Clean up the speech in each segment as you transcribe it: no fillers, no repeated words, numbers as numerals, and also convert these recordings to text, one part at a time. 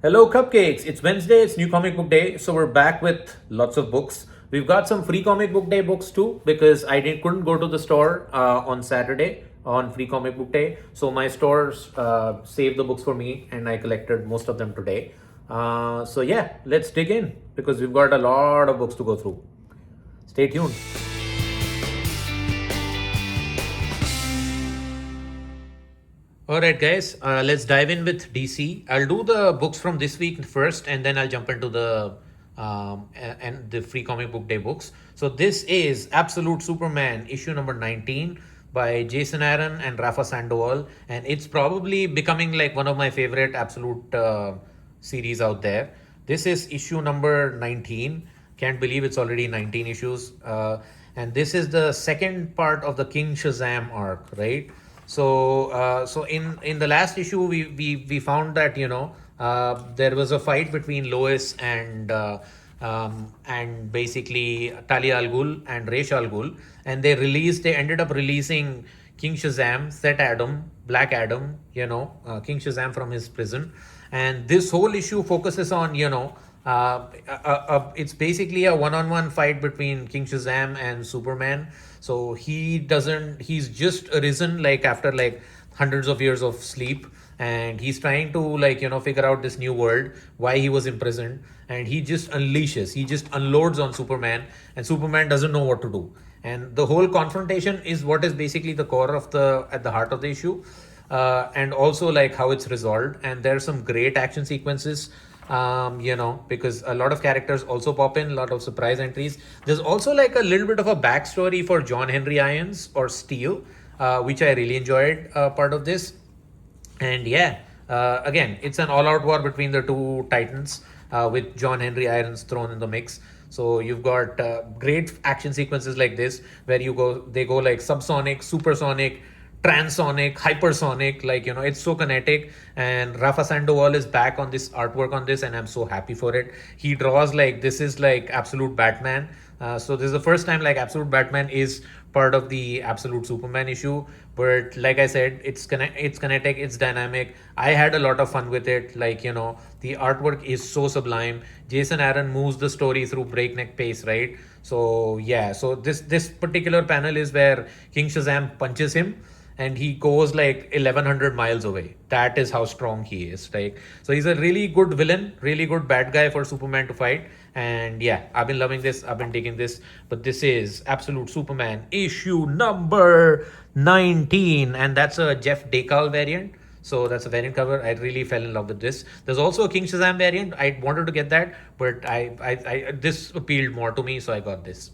Hello, Cupcakes. It's Wednesday, it's New Comic Book Day, so we're back with lots of books. We've got some Free Comic Book Day books too because couldn't go to the store on Saturday on Free Comic Book Day. So my stores saved the books for me and I collected most of them today. So yeah, let's dig in because we've got a lot of books to go through. Stay tuned. Alright guys, let's dive in with DC. I'll do the books from this week first and then I'll jump into the Free Comic Book Day books. So this is Absolute Superman issue number 19 by Jason Aaron and Rafa Sandoval, and it's probably becoming like one of my favorite Absolute series out there. This is issue number 19. Can't believe it's already 19 issues. And this is the second part of the King Shazam arc, right? So in the last issue, we found that there was a fight between Lois and basically Talia al Ghul and Ra's al Ghul, and they ended up releasing King Shazam, Set Adam, Black Adam, King Shazam from his prison, and this whole issue focuses on it's basically a one-on-one fight between King Shazam and Superman. So he's just arisen like after like hundreds of years of sleep, and he's trying to figure out this new world, why he was imprisoned, and he just unloads on Superman, and Superman doesn't know what to do. And the whole confrontation is what is basically the core of at the heart of the issue, and also like how it's resolved. And there's some great action sequences, because a lot of characters also pop in, a lot of surprise entries. There's also like a little bit of a backstory for John Henry Irons or Steel, which I really enjoyed part of this. And yeah, again, it's an all-out war between the two titans, with John Henry Irons thrown in the mix. So you've got great action sequences like this where they go like subsonic, supersonic, transonic, hypersonic, it's so kinetic. And Rafa Sandoval is back on this artwork on this, and I'm so happy for it. He draws this is like Absolute Batman. So this is the first time like Absolute Batman is part of the Absolute Superman issue. But like I said, it's kinetic, it's dynamic. I had a lot of fun with it. The artwork is so sublime. Jason Aaron moves the story through breakneck pace, right? So yeah, so this particular panel is where King Shazam punches him and he goes like 1100 miles away. That is how strong he is, right? So he's a really good villain, really good bad guy for Superman to fight. And yeah, I've been loving this, I've been digging this. But this is Absolute Superman issue number 19, and that's a Jeff Dekal variant. So that's a variant cover. I really fell in love with this. There's also a King Shazam variant. I wanted to get that, but I this appealed more to me, so I got this.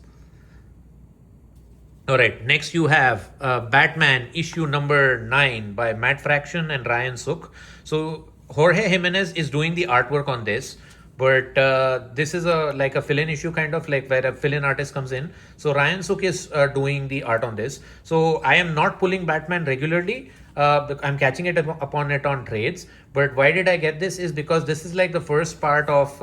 All right, next you have Batman issue number 9 by Matt Fraction and Ryan Sook. So Jorge Jimenez is doing the artwork on this, but this is a fill-in issue, kind of like where a fill-in artist comes in. So Ryan Sook is doing the art on this. So I am not pulling Batman regularly. I'm catching it upon it on trades. But why did I get this is because this is like the first part of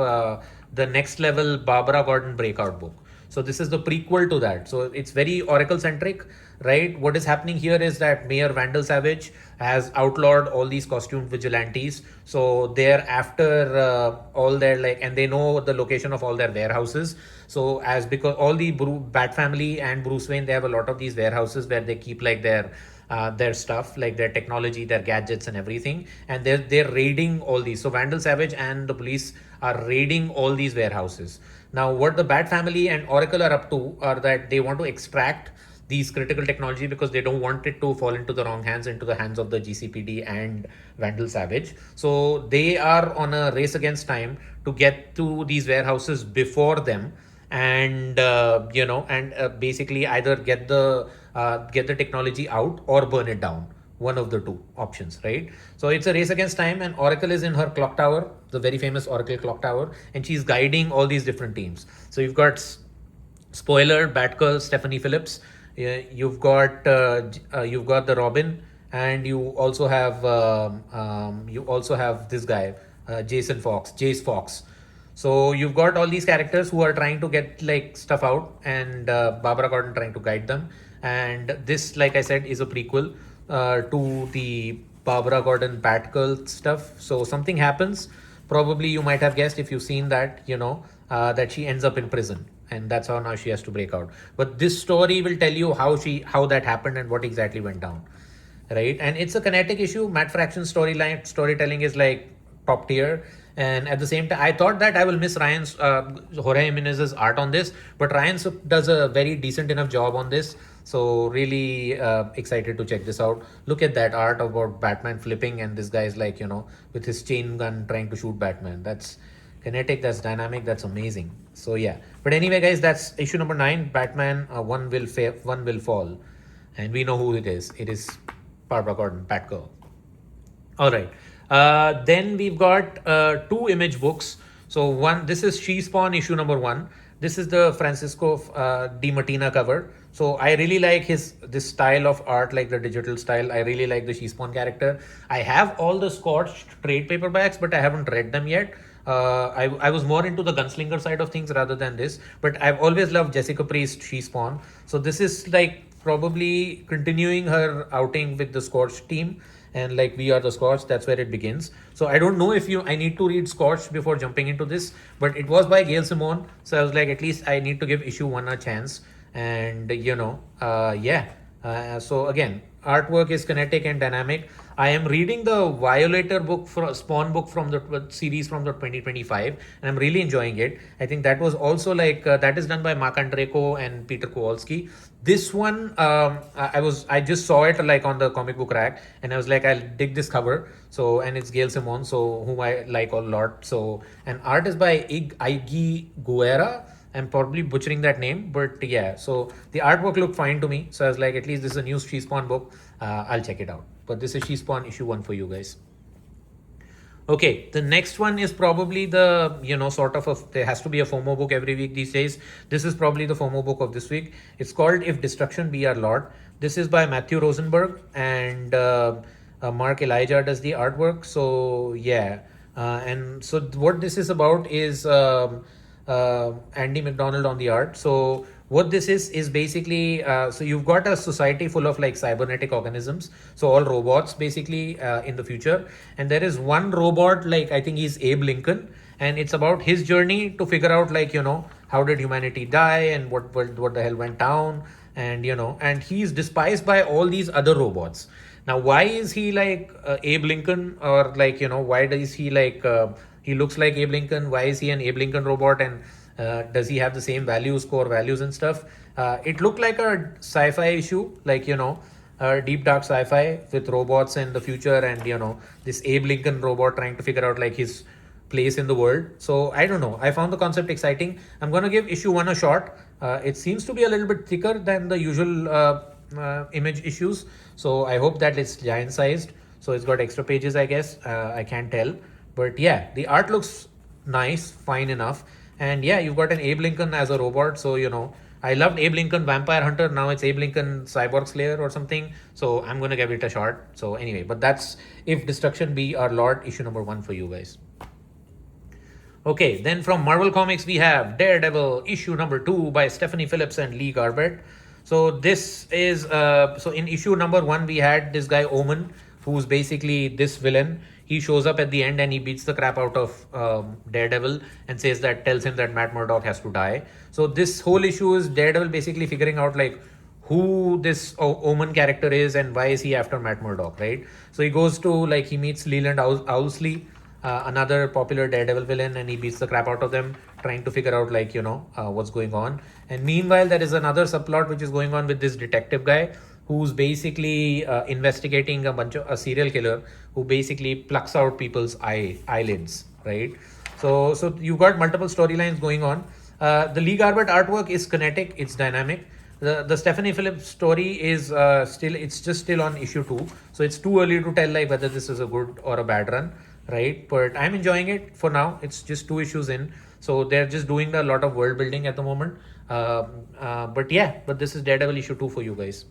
the next level Barbara Gordon breakout book. So this is the prequel to that. So it's very Oracle centric, right? What is happening here is that Mayor Vandal Savage has outlawed all these costumed vigilantes. So they're after all their and they know the location of all their warehouses. So because all the Bat family and Bruce Wayne, they have a lot of these warehouses where they keep their stuff, like their technology, their gadgets and everything. And they're raiding all these. So Vandal Savage and the police are raiding all these warehouses. Now, what the Bat family and Oracle are up to are that they want to extract these critical technology because they don't want it to fall into the wrong hands, into the hands of the GCPD and Vandal Savage. So they are on a race against time to get to these warehouses before them, and basically either get the technology out or burn it down. One of the two options, right? So it's a race against time, and Oracle is in her clock tower, the very famous Oracle clock tower, and she's guiding all these different teams. So you've got spoiler Batgirl, Stephanie Phillips. You've got the Robin, and you also have this guy, Jace Fox. So you've got all these characters who are trying to get stuff out, and Barbara Gordon trying to guide them. And this, like I said, is a prequel to the Barbara Gordon Batgirl stuff. So something happens probably you might have guessed if you've seen that, that she ends up in prison, and that's how now she has to break out. But this story will tell you how that happened and what exactly went down, right? And it's a kinetic issue. Matt Fraction's storytelling is like top tier. And at the same time, I thought that I will miss Ryan's Jorge Jimenez's art on this, but Ryan does a very decent enough job on this. So really excited to check this out. Look at that art about Batman flipping, and this guy's like, with his chain gun trying to shoot Batman. That's kinetic, that's dynamic, that's amazing. So yeah. But anyway, guys, that's issue number 9. Batman, one will fall, and we know who it is. It is Barbara Gordon, Batgirl. All right. Then we've got 2 image books. So this is She Spawn issue number 1. This is the Francisco Di Martina cover. So I really like this style of art, like the digital style. I really like the She Spawn character. I have all the Scorched trade paperbacks, but I haven't read them yet. I was more into the gunslinger side of things rather than this, but I've always loved Jessica Priest She Spawn. So this is like probably continuing her outing with the Scorched team, and like We Are the Scorched, that's where it begins. So I don't know if I need to read Scorched before jumping into this, but it was by Gail Simone, so I was like, at least I need to give issue 1 a chance. And so again, artwork is kinetic and dynamic. I am reading the Violator book, Spawn book from the series from the 2025, and I'm really enjoying it. I think that was also like that is done by Mark Andreyko and Peter Kowalski. This one, I just saw it like on the comic book rack, and I was like, I'll dig this cover. So, and it's Gail Simone, so whom I like a lot. So, and art is by Iggy Guerra. I'm probably butchering that name, but yeah. So the artwork looked fine to me. So I was like, at least this is a new She Spawn book. I'll check it out. But this is She Spawn issue 1 for you guys. Okay, the next one is probably the, there has to be a FOMO book every week these days. This is probably the FOMO book of this week. It's called If Destruction Be Our Lord. This is by Matthew Rosenberg, and Mark Elijah does the artwork. So yeah. And so what this is about is Andy McDonald on the art. So what this is basically, so you've got a society full of like cybernetic organisms, so all robots basically in the future, and there is one robot, like I think he's Abe Lincoln, and it's about his journey to figure out like, how did humanity die and what the hell went down, and and he's despised by all these other robots. Now why is he like Abe Lincoln, or like why does he like he looks like Abe Lincoln? Why is he an Abe Lincoln robot? And does he have the same values, core values and stuff? It looked like a sci-fi issue, like, deep dark sci-fi with robots in the future, and, this Abe Lincoln robot trying to figure out like his place in the world. So I don't know. I found the concept exciting. I'm going to give issue 1 a shot. It seems to be a little bit thicker than the usual image issues. So I hope that it's giant sized. So it's got extra pages, I guess. I can't tell. But yeah, the art looks nice, fine enough. And yeah, you've got an Abe Lincoln as a robot. So, I loved Abe Lincoln Vampire Hunter. Now it's Abe Lincoln Cyborg Slayer or something. So I'm going to give it a shot. So anyway, but that's If Destruction Be Our Lord, issue number 1 for you guys. Okay, then from Marvel Comics, we have Daredevil issue number 2 by Stephanie Phillips and Lee Garbett. So this is, so in issue number 1, we had this guy Omen, who's basically this villain. He shows up at the end and he beats the crap out of Daredevil and tells him that Matt Murdock has to die. So this whole issue is Daredevil basically figuring out like who this Omen character is and why is he after Matt Murdock, right? So he goes to like, he meets Leland Owlsley, another popular Daredevil villain, and he beats the crap out of them, trying to figure out like, what's going on. And meanwhile, there is another subplot which is going on with this detective guy who's basically investigating a serial killer who basically plucks out people's eyelids, right? So you've got multiple storylines going on. The Lee Garbett artwork is kinetic, it's dynamic. The Stephanie Phillips story is still on issue 2. So it's too early to tell like whether this is a good or a bad run, right? But I'm enjoying it for now. It's just 2 issues in. So they're just doing a lot of world building at the moment. But this is Daredevil issue 2 for you guys.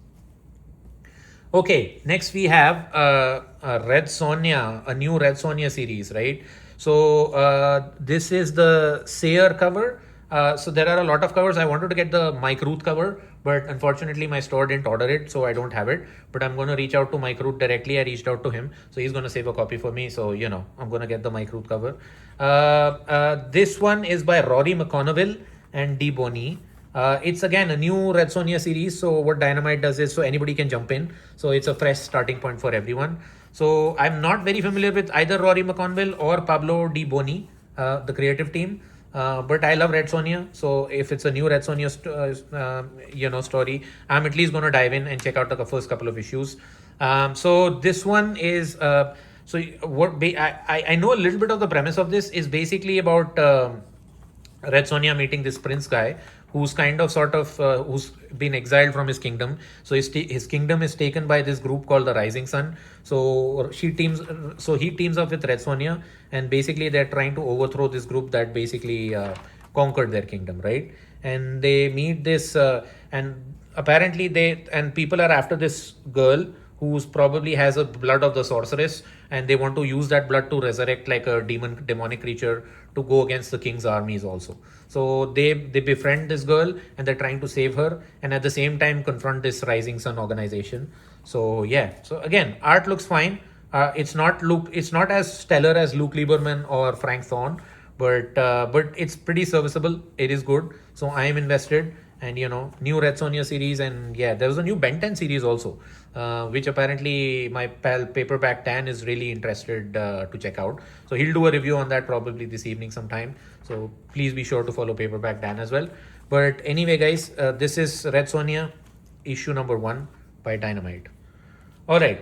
Okay, next we have Red Sonja, a new Red Sonja series, right? So this is the Sayer cover. So there are a lot of covers. I wanted to get the Mike Ruth cover, but unfortunately my store didn't order it, so I don't have it. But I'm going to reach out to Mike Root directly. I reached out to him, so he's going to save a copy for me. So I'm going to get the Mike Root cover. This one is by Rory McConneville and D Boney. It's again a new Red Sonja series. So what Dynamite does is, so anybody can jump in. So it's a fresh starting point for everyone. So I'm not very familiar with either Rory McConneville or Pablo Di Boni, the creative team. But I love Red Sonja. So if it's a new Red Sonja story, I'm at least going to dive in and check out the first couple of issues. So this one is so what I know a little bit of the premise of this is basically about Red Sonja meeting this prince guy who's kind of sort of who's been exiled from his kingdom. So his kingdom is taken by this group called the Rising Sun. So he teams up with Red Sonja, and basically they're trying to overthrow this group that basically conquered their kingdom, right? And they meet this and apparently people are after this girl who's probably has a blood of the sorceress, and they want to use that blood to resurrect like a demonic creature to go against the king's armies also. So they befriend this girl, and they're trying to save her, and at the same time confront this Rising Sun organization. So yeah, so again, art looks fine. It's not as stellar as Luke Lieberman or Frank Thorne, but it's pretty serviceable. It is good. So I am invested. And new Red Sonja series, and yeah, there was a new Ben 10 series also, which apparently my pal Paperback Dan is really interested to check out. So he'll do a review on that probably this evening sometime. So please be sure to follow Paperback Dan as well. But anyway, guys, this is Red Sonja issue number 1 by Dynamite. All right,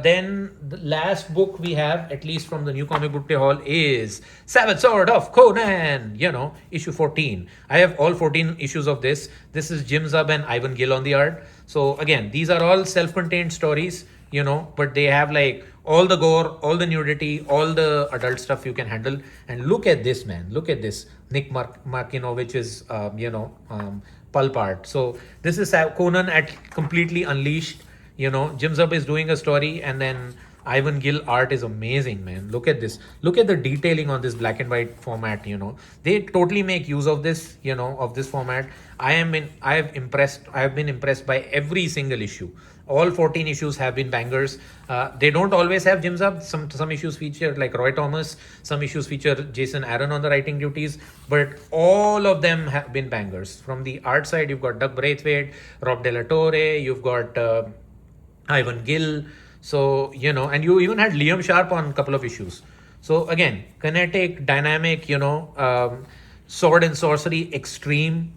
then the last book we have, at least from the New Comic Book Day Hall, is Savage Sword of Conan, issue 14. I have all 14 issues of this. This is Jim Zub and Ivan Gill on the art. So again, these are all self-contained stories, but they have like all the gore, all the nudity, all the adult stuff you can handle. And look at this, man. Look at this. Nick Markinovich's, pulp art. So this is Conan at completely unleashed. Jim Zub is doing a story, and then Ivan Gill art is amazing, man. Look at this. Look at the detailing on this black and white format. They totally make use of this, of this format. I have been impressed by every single issue. All 14 issues have been bangers. They don't always have Jim Zub. Some issues feature like Roy Thomas. Some issues feature Jason Aaron on the writing duties. But all of them have been bangers. From the art side, you've got Doug Braithwaite, Rob De La Torre. You've got Ivan Gill. So, and you even had Liam Sharp on a couple of issues. So again, kinetic, dynamic, sword and sorcery, extreme,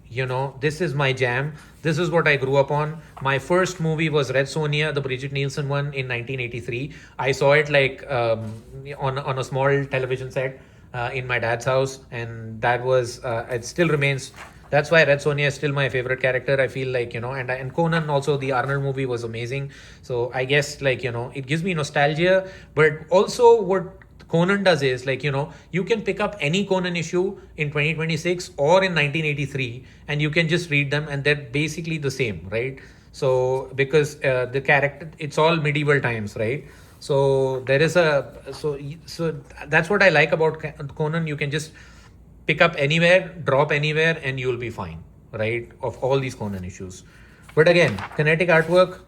this is my jam. This is what I grew up on. My first movie was Red Sonja, the Bridget Nielsen one in 1983. I saw it like on a small television set in my dad's house. And that was, it still remains. That's why Red Sonja is still my favorite character. I feel like, and Conan also, the Arnold movie was amazing. So I guess like, it gives me nostalgia, but also what Conan does is like, you can pick up any Conan issue in 2026 or in 1983, and you can just read them, and they're basically the same, right? So because the character, it's all medieval times, right? So there is so that's what I like about Conan. You can just pick up anywhere, drop anywhere, and you'll be fine, right? Of all these Conan issues. But again, kinetic artwork,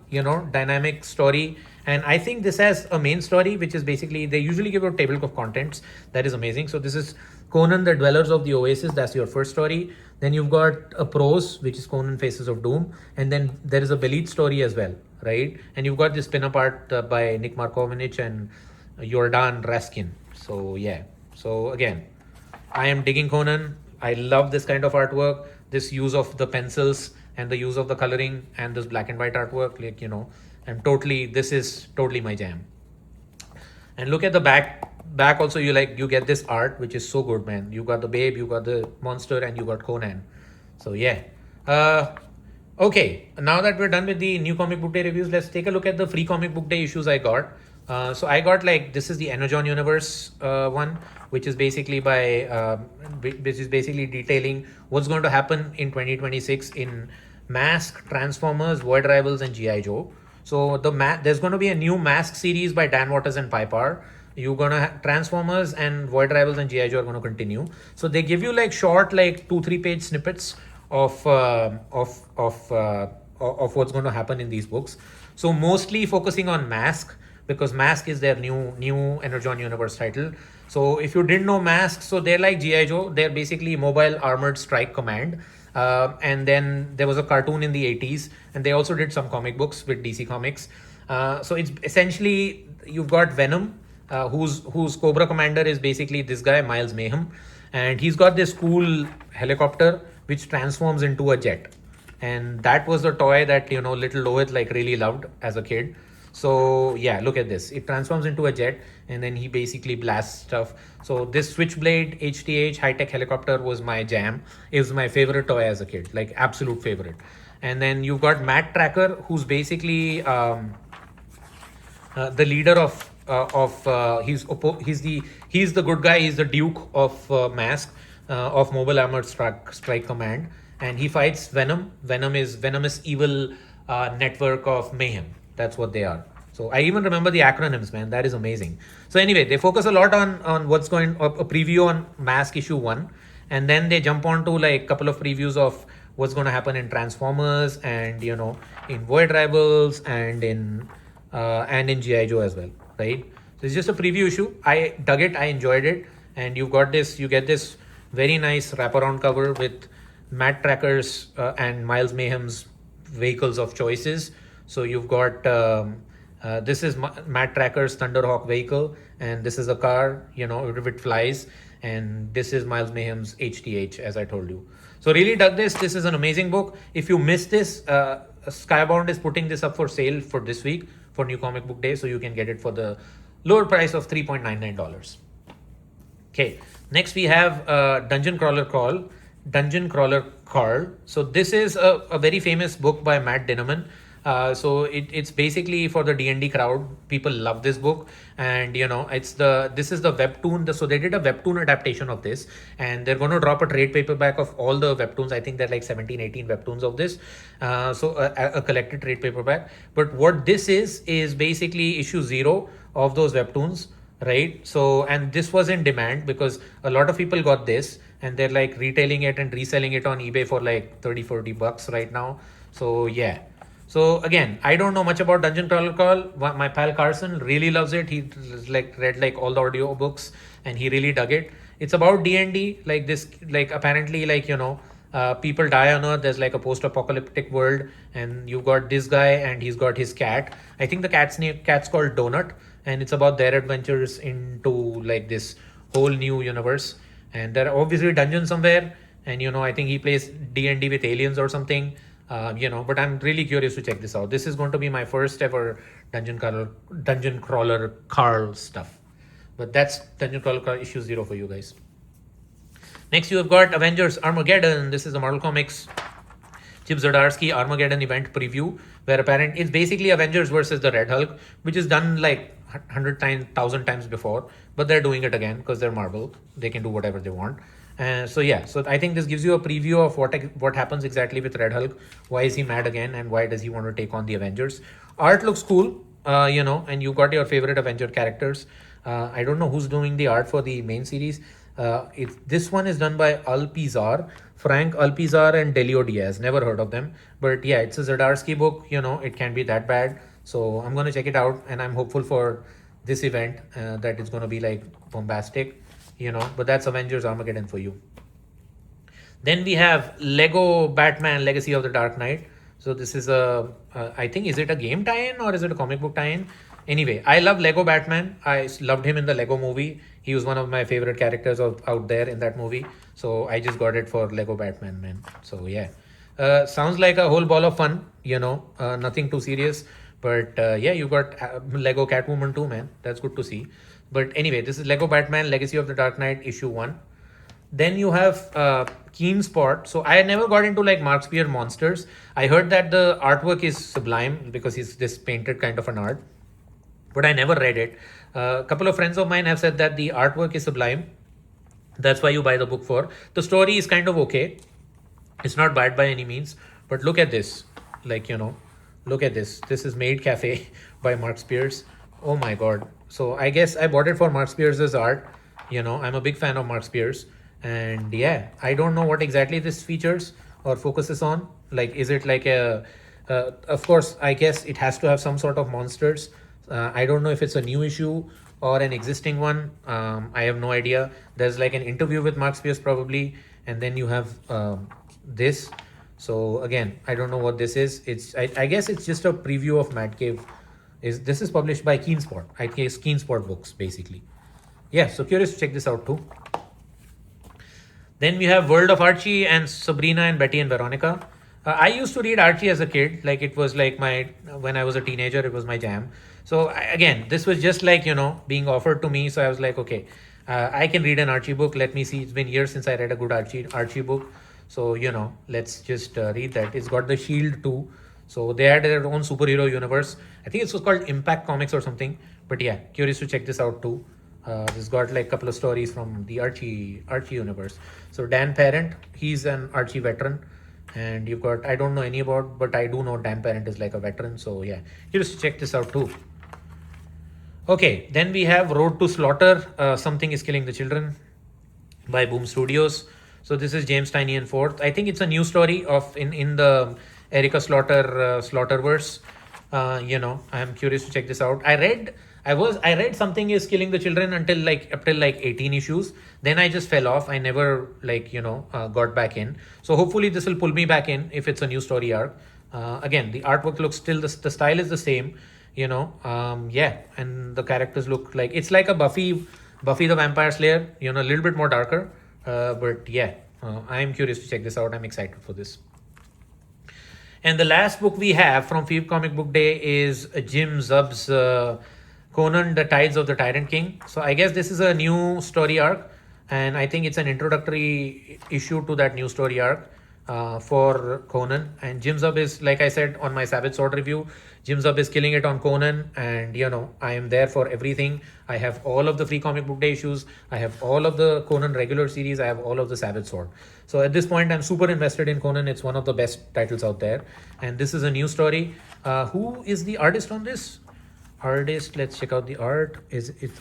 dynamic story. And I think this has a main story, which is basically, they usually give a table of contents. That is amazing. So this is Conan, the Dwellers of the Oasis. That's your first story. Then you've got a prose, which is Conan Faces of Doom. And then there is a Belit story as well, right? And you've got this pin-up art by Nick Markovich and Jordan Raskin. So yeah. So again, I am digging Conan. I love this kind of artwork, this use of the pencils and the use of the coloring and this black and white artwork. Like, this is totally my jam. And look at the back also, you get this art, which is so good, man. You got the babe, you got the monster, and you got Conan. So yeah. Okay, now that we're done with the New Comic Book Day reviews, let's take a look at the free Comic Book Day issues I got. So I got this is the Energon Universe one, which is basically detailing what's going to happen in 2026 in Mask, Transformers, Void Rivals, and G.I. Joe. So there's going to be a new Mask series by Dan Waters and Piper. You're going to Transformers and Void Rivals and G.I. Joe are going to continue. So they give you short 2-3 page snippets of of what's going to happen in these books. So mostly focusing on Mask, because Mask is their new Energon Universe title. So if you didn't know Mask, so they're like GI Joe. They're basically Mobile Armored Strike Command. And then there was a cartoon in the 80s, and they also did some comic books with DC Comics. So it's essentially, you've got Venom, whose Cobra commander is basically this guy Miles Mayhem, and he's got this cool helicopter which transforms into a jet, and that was the toy that little Lohit like really loved as a kid. So yeah, look at this. It transforms into a jet, and then he basically blasts stuff. So this Switchblade HTH high-tech helicopter was my jam. It was my favorite toy as a kid, like absolute favorite. And then you've got Matt Tracker, who's basically the leader he's the good guy. He's the Duke of Mask, of Mobile Armored Strike Command, and he fights Venom. Venom is venomous evil network of mayhem. That's what they are. So I even remember the acronyms, man. That is amazing. So anyway, they focus a lot on what's going, a preview on Mask issue 1, and then they jump on to like a couple of previews of what's going to happen in Transformers, and in Void Rivals, and in GI Joe as well, right? So it's just a preview issue. I dug it. I enjoyed it. And you get this very nice wraparound cover with Matt Tracker's and Miles Mayhem's vehicles of choices. So you've got this is Matt Tracker's Thunderhawk vehicle, and this is a car, if it flies, and this is Miles Mayhem's HTH, as I told you. So really dug this. This is an amazing book. If you missed this, Skybound is putting this up for sale for this week for New Comic Book Day, so you can get it for the lower price of $3.99. Okay, next we have Dungeon Crawler Carl. So this is a very famous book by Matt Dinnerman. So it's basically for the D&D crowd. People love this book, and this is the webtoon. So they did a webtoon adaptation of this, and they're going to drop a trade paperback of all the webtoons. I think there are like 17-18 webtoons of this. So a collected trade paperback. But what this is basically issue 0 of those webtoons, right? So, and this was in demand because a lot of people got this, and they're like retailing it and reselling it on eBay for like $30-40 right now. So yeah. So again, I don't know much about Dungeon Crawler Call. My pal Carson really loves it. He read like all the audio books, and he really dug it. It's about D&D, like this, like apparently like people die on Earth. There's like a post-apocalyptic world, and you've got this guy, and he's got his cat. I think the cat's called Donut, and it's about their adventures into like this whole new universe. And there are obviously dungeons somewhere, and I think he plays D&D with aliens or something. But I'm really curious to check this out. This is going to be my first ever Dungeon Crawler Carl stuff. But that's Dungeon Crawler Carl issue 0 for you guys. Next, you have got Avengers Armageddon. This is the Marvel Comics Chip Zdarsky Armageddon event preview, where apparently it's basically Avengers versus the Red Hulk, which is done like 100 times, 1,000 times before, but they're doing it again because they're Marvel. They can do whatever they want. So I think this gives you a preview of what happens exactly with Red Hulk. Why is he mad again, and why does he want to take on the Avengers? Art looks cool, and you got your favorite Avenger characters. I don't know who's doing the art for the main series. This one is done by Frank Alpizar and Delio Diaz. Never heard of them, but yeah, it's a Zdarsky book. It can be that bad. So I'm gonna check it out, and I'm hopeful for this event that it's gonna be like bombastic. But that's Avengers Armageddon for you. Then we have Lego Batman Legacy of the Dark Knight. So this is I think, is it a game tie-in or is it a comic book tie-in? Anyway, I love Lego Batman. I loved him in the Lego movie. He was one of my favorite characters out there in that movie. So I just got it for Lego Batman, man. So yeah. Sounds like a whole ball of fun, nothing too serious. But yeah, you got Lego Catwoman too, man. That's good to see. But anyway, this is Lego Batman Legacy of the Dark Knight issue 1. Then you have Keen Spot. So I never got into like Mark Spear monsters. I heard that the artwork is sublime because he's this painted kind of an art, but I never read it. A couple of friends of mine have said that the artwork is sublime. That's why you buy the book for. The story is kind of okay. It's not bad by any means, but look at this. Look at this. This is Maid Cafe by Mark Spears. Oh my God. So I guess I bought it for Mark Spears' art. I'm a big fan of Mark Spears. And yeah, I don't know what exactly this features or focuses on. Like, is it like a Of course, I guess it has to have some sort of monsters. I don't know if it's a new issue or an existing one. I have no idea. There's like an interview with Mark Spears probably, and then you have this. So again, I don't know what this is. I guess it's just a preview of Mad Cave. This is published by Keensport? I guess Keensport Books basically. Yeah, so curious to check this out too. Then we have World of Archie and Sabrina and Betty and Veronica. I used to read Archie as a kid. Like it was like when I was a teenager, it was my jam. So again, this was just like, being offered to me. So I was like, okay, I can read an Archie book. Let me see. It's been years since I read a good Archie book. So, let's just read that. It's got the Shield too. So they had their own superhero universe. I think it was called Impact Comics or something. But yeah, curious to check this out too. This got like a couple of stories from the Archie universe. So Dan Parent, he's an Archie veteran. And you've got, I don't know any about, but I do know Dan Parent is like a veteran. So yeah, curious to check this out too. Okay, then we have Road to Slaughter, Something is Killing the Children by Boom Studios. So this is James Tynion Fourth. I think it's a new story of in the Erica Slaughter Slaughterverse. I'm curious to check this out. I read Something is Killing the Children until like 18 issues. Then I just fell off. I never got back in. So hopefully this will pull me back in if it's a new story arc. Again, the artwork looks still, the style is the same, and the characters look like, it's like a Buffy the Vampire Slayer, a little bit more darker. But yeah, I'm curious to check this out. I'm excited for this. And the last book we have from Fever Comic Book Day is Jim Zub's Conan, The Tides of the Tyrant King. So I guess this is a new story arc, and I think it's an introductory issue to that new story arc for Conan. And Jim Zub is, like I said on my Savage Sword review, Jim Zub is killing it on Conan, and I am there for everything. I have all of the Free Comic Book Day issues. I have all of the Conan regular series. I have all of the Savage Sword. So at this point, I'm super invested in Conan. It's one of the best titles out there. And this is a new story. Who is the artist on this? Artist, let's check out the art.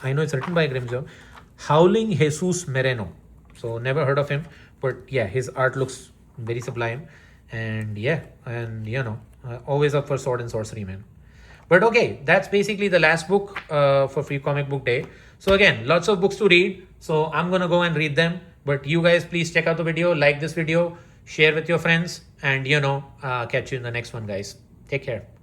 I know it's written by Grimzo. Howling Jesus Moreno. So never heard of him, but yeah, his art looks very sublime. And yeah, and always up for sword and sorcery, man. But okay, that's basically the last book for Free Comic Book Day. So again, lots of books to read. So I'm gonna go and read them. But you guys, please check out the video, like this video, share with your friends, and catch you in the next one, guys. Take care.